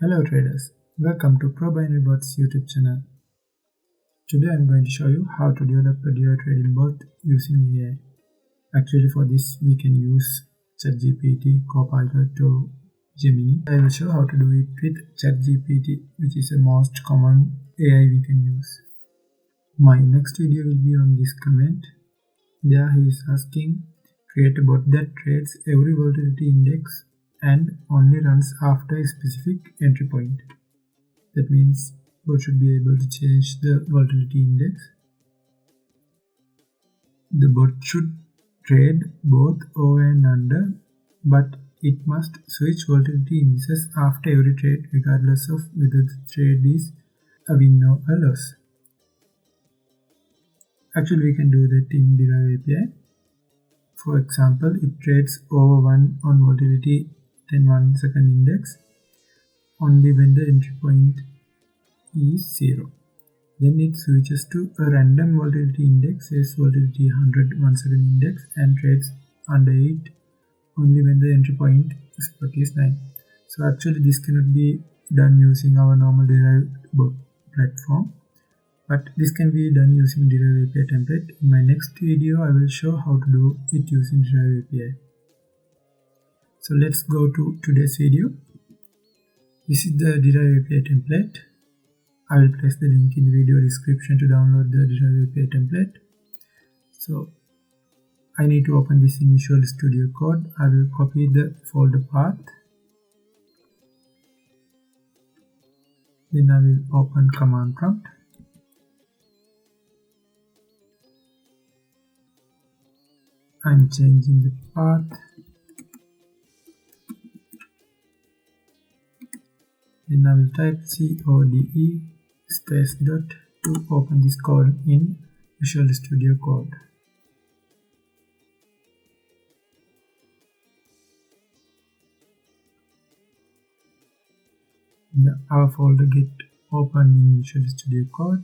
Hello traders, welcome to proderivbots YouTube channel. Today I'm going to show you how to develop a Deriv Trading Bot using AI. Actually for this we can use ChatGPT, Copilot or Gemini. I will show how to do it with ChatGPT, which is the most common AI we can use. My next video will be on this comment. There he is asking, create a bot that trades every volatility index and only runs after a specific entry point. That means bot should be able to change the volatility index. The bot should trade both over and under, but it must switch volatility indices after every trade regardless of whether the trade is a win or a loss. Actually we can do that in Deriv API. For example, it trades over 1 on volatility 1 second index only when the entry point is 0. Then it switches to a random volatility index, says volatility 100 1 second index, and trades under it only when the entry point spot is 9. So actually this cannot be done using our normal Deriv bot platform, but this can be done using Deriv API template. In my next video I will show how to do it using Deriv API. So let's go to today's video. This is the Deriv API template. I will place the link in the video description to download the Deriv API template. So I need to open this in Visual Studio Code. I will copy the folder path. Then I will open command prompt. I'm changing the path. Then I will type CODE space dot to open this code in Visual Studio Code. Our folder get opened in Visual Studio Code.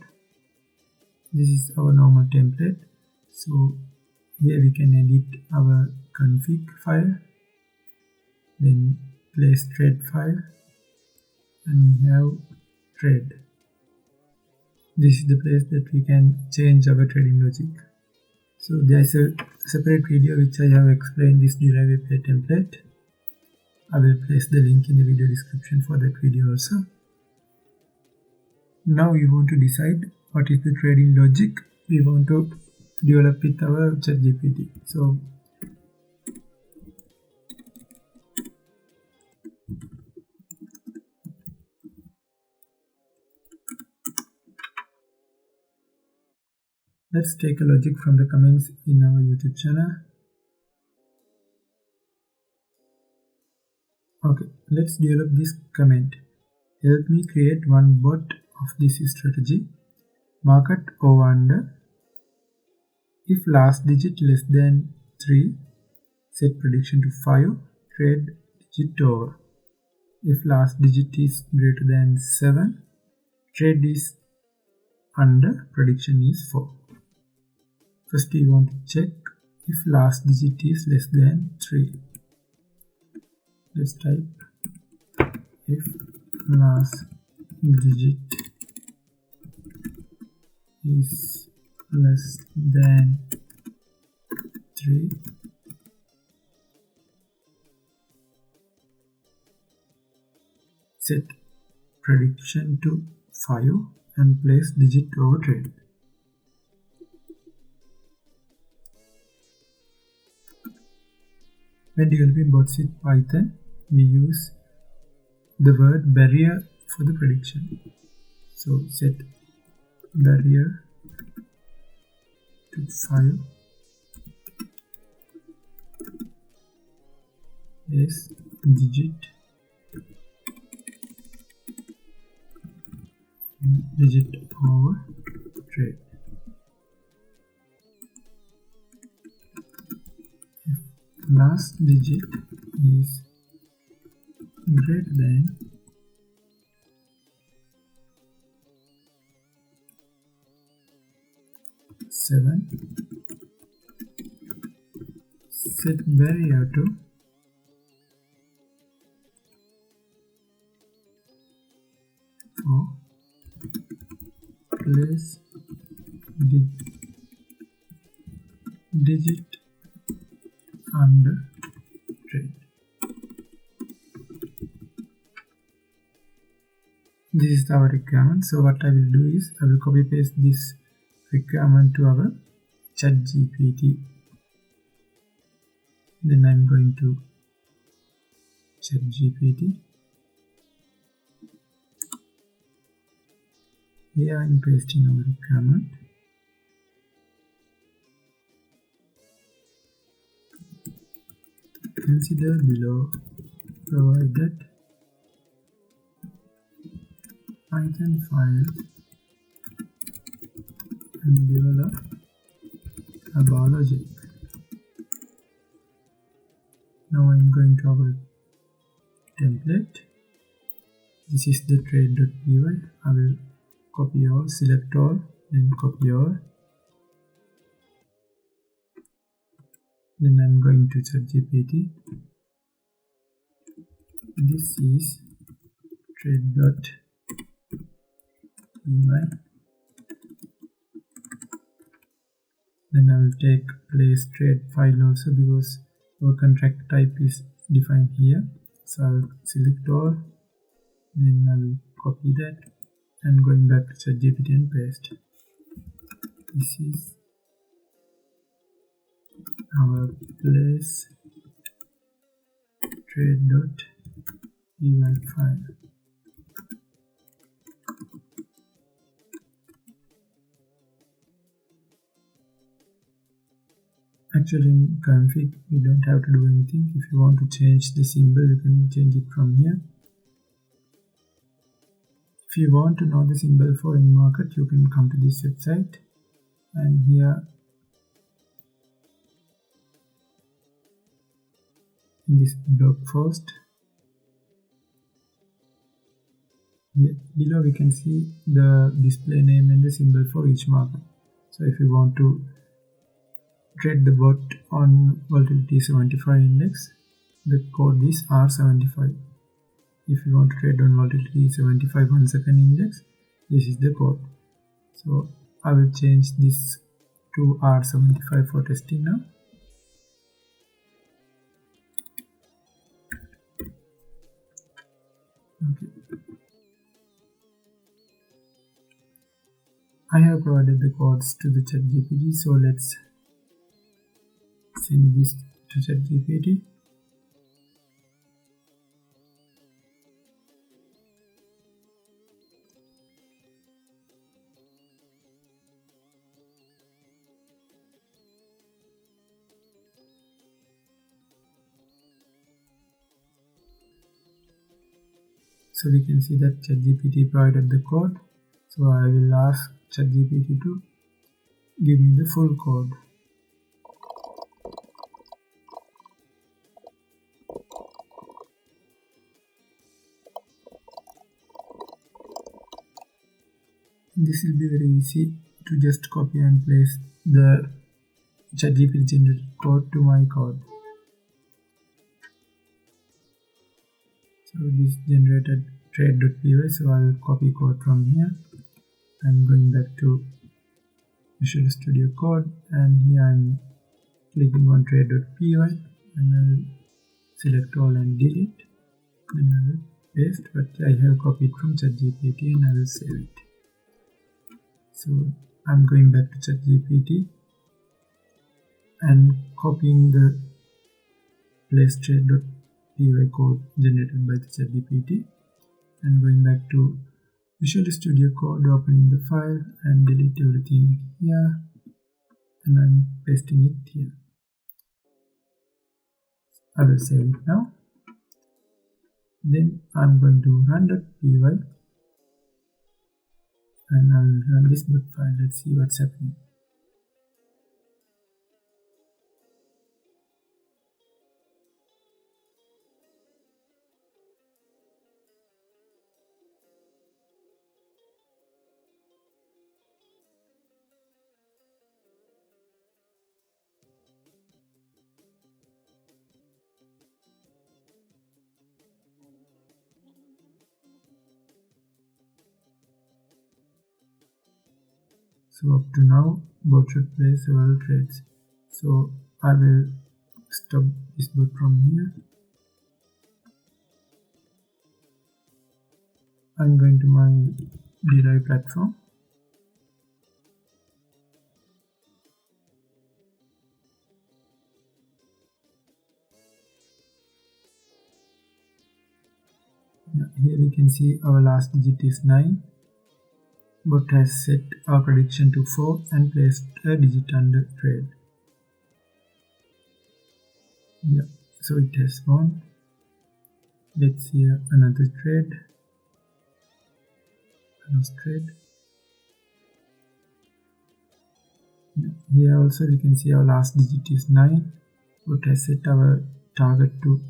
This is our normal template. So here we can edit our config file, then place trade file, and we have trade. This is the place that we can change our trading logic. So there is a separate video which I have explained this Deriv API template. I will place the link in the video description for that video also. Now we want to decide what is the trading logic we want to develop with our ChatGPT. So let's take a logic from the comments in our YouTube channel. Okay, let's develop this comment. Help me create one bot of this strategy. Market over under. If last digit less than 3, set prediction to 5, trade digit over. If last digit is greater than 7, trade is under, prediction is 4. First we want to check if last digit is less than 3. Let's type if last digit is less than 3, set prediction to 5 and place digit over trade. When developing bots with Python, we use the word barrier for the prediction. So set barrier to 5 is digit over trade. If last digit is greater than 7, set barrier to for place digit under trade. This is our requirement. So what I will do is I will copy paste this requirement to our ChatGPT. Then I'm going to ChatGPT. Here I'm pasting our requirement. Consider below provided Python files and develop a bar logic. Now I'm going to our template. This is the trade.py. I will copy all, select all, then copy all. Then I'm going to ChatGPT. This is trade.py. Then I will take place trade file also because our contract type is defined here. So I will select all, then I will copy that and going back to ChatGPT and paste. This is our place trade.py file. Actually in config we don't have to do anything. If you want to change the symbol you can change it from here. If you want to know the symbol for any market you can come to this website, and here in this blog post here below we can see the display name and the symbol for each market. So if you want to trade the bot on volatility 75 index, the code is R75. If you want to trade on volatility 75 1 second index, this is the code. So I will change this to R75 for testing now. Okay. I have provided the codes to the ChatGPT, so let's send this to ChatGPT. So we can see that ChatGPT provided the code. So I will ask ChatGPT to give me the full code. This will be very easy to just copy and paste the ChatGPT generated code to my code. So this generated trade.py, so I will copy code from here. I'm going back to Visual Studio Code, and here I'm clicking on trade.py and I will select all and delete. Then I will paste what I have copied from ChatGPT and I will save it. So I'm going back to ChatGPT and copying the place trade.py code generated by the ChatGPT and going back to Visual Studio Code, opening the file and delete everything here, and I'm pasting it here. I will save it now. Then I'm going to run.py and I'll run this bot file. Let's see what's happening. So up to now, bot should place several trades. So I will stop this bot from here. I'm going to my Deriv platform. Here we can see our last digit is 9. Bot has set our prediction to 4 and placed a digit under trade. So it has won. Let's see another trade. Here also we can see our last digit is 9. Bot has set our target to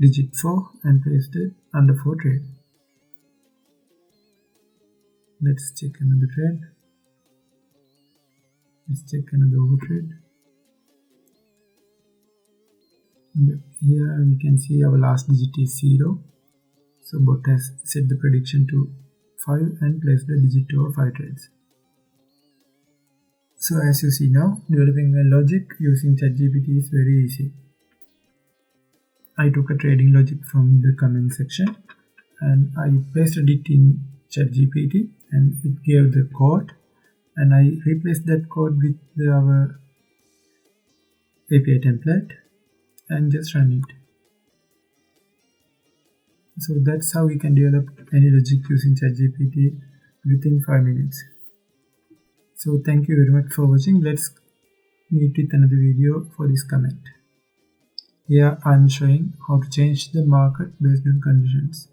digit 4 and placed it under 4 trade. Let's check another trade. Let's check another overtrade. Here we can see our last digit is 0. So bot has set the prediction to 5 and placed the digit over 5 trades. So as you see now, developing a logic using ChatGPT is very easy. I took a trading logic from the comment section and I pasted it in ChatGPT and it gave the code, and I replaced that code with our API template and just run it. So that's how we can develop any logic using ChatGPT within 5 minutes. So thank you very much for watching. Let's meet with another video for this comment. Here I'm showing how to change the market based on conditions.